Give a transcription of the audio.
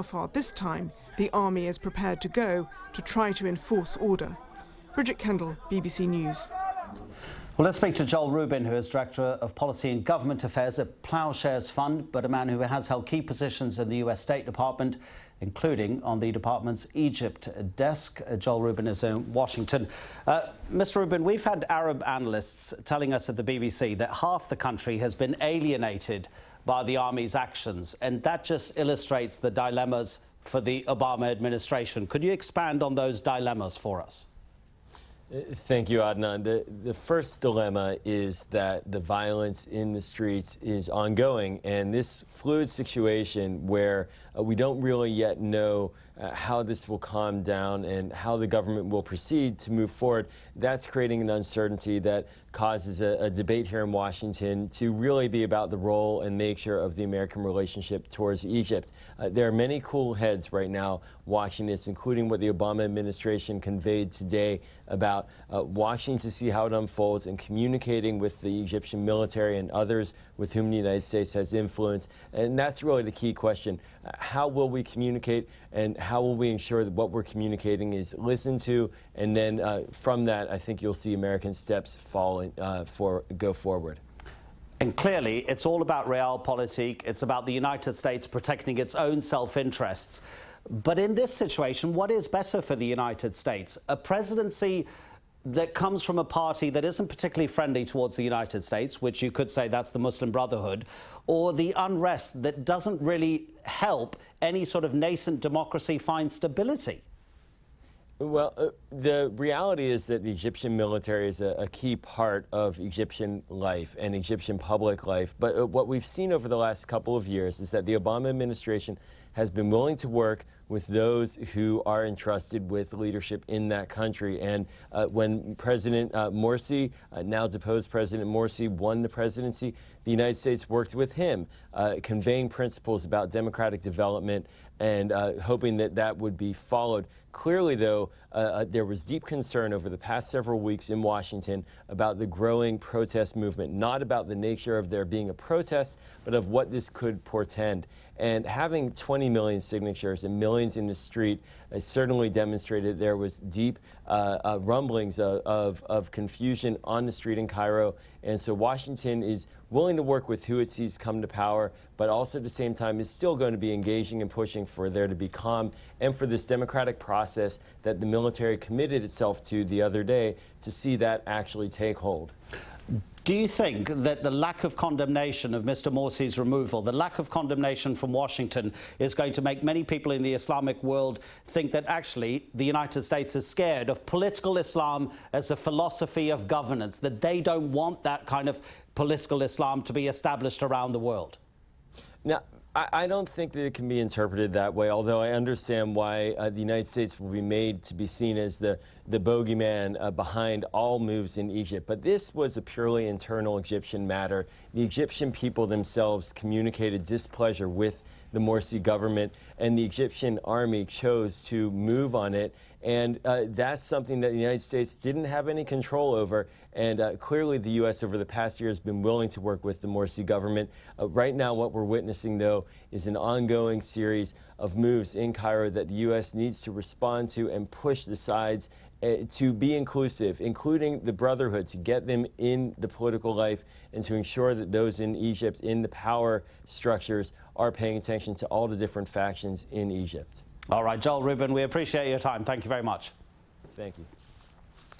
how far this time the army is prepared to go to try to enforce order. Bridget Kendall, BBC News. Well, let's speak to Joel Rubin, who is Director of Policy and Government Affairs at Ploughshares Fund, but a man who has held key positions in the US State Department, including on the department's Egypt desk. Joel Rubin is in Washington. Mr. Rubin, we've had Arab analysts telling us at the BBC that half the country has been alienated by the army's actions, and that just illustrates the dilemmas for the Obama administration. Could you expand on those dilemmas for us? Thank you, Adnan. The first dilemma is that the violence in the streets is ongoing, and this fluid situation where we don't really yet know how this will calm down and how the government will proceed to move forward, that's creating an uncertainty that causes a debate here in Washington to really be about the role and nature of the American relationship towards Egypt. There are many cool heads right now watching this, including what the Obama administration conveyed today about watching to see how it unfolds and communicating with the Egyptian military and others with whom the United States has influence. And that's really the key question. How will we communicate, and how will we ensure that what we're communicating is listened to? And then from that, I think you'll see American steps go forward. And clearly, it's all about realpolitik. It's about the United States protecting its own self-interests. But in this situation, what is better for the United States? A presidency that comes from a party that isn't particularly friendly towards the United States, which you could say that's the Muslim Brotherhood, or the unrest that doesn't really help any sort of nascent democracy find stability? Well, the reality is that the Egyptian military is a key part of Egyptian life and Egyptian public life. But what we've seen over the last couple of years is that the Obama administration has been willing to work with those who are entrusted with leadership in that country. And when President Morsi, now deposed President Morsi, won the presidency, the United States worked with him, conveying principles about democratic development and hoping that that would be followed. Clearly, though, there was deep concern over the past several weeks in Washington about the growing protest movement, not about the nature of there being a protest, but of what this could portend. And having 20 million signatures and millions in the street certainly demonstrated there was deep rumblings of confusion on the street in Cairo. And so Washington is willing to work with who it sees come to power, but also at the same time is still going to be engaging and pushing for there to be calm and for this democratic process that the military committed itself to the other day to see that actually take hold. Do you think that the lack of condemnation of Mr. Morsi's removal, the lack of condemnation from Washington, is going to make many people in the Islamic world think that actually the United States is scared of political Islam as a philosophy of governance, that they don't want that kind of political Islam to be established around the world? Now, I don't think that it can be interpreted that way, although I understand why the United States will be made to be seen as the bogeyman behind all moves in Egypt. But this was a purely internal Egyptian matter. The Egyptian people themselves communicated displeasure with the Morsi government, and the Egyptian army chose to move on it. And that's something that the United States didn't have any control over. And clearly the U.S. over the past year has been willing to work with the Morsi government. Right now what we're witnessing, though, is an ongoing series of moves in Cairo that the U.S. needs to respond to and push the sides to be inclusive, including the Brotherhood, to get them in the political life and to ensure that those in Egypt, in the power structures, are paying attention to all the different factions in Egypt. All right, Joel Rubin, we appreciate your time. Thank you very much. Thank you.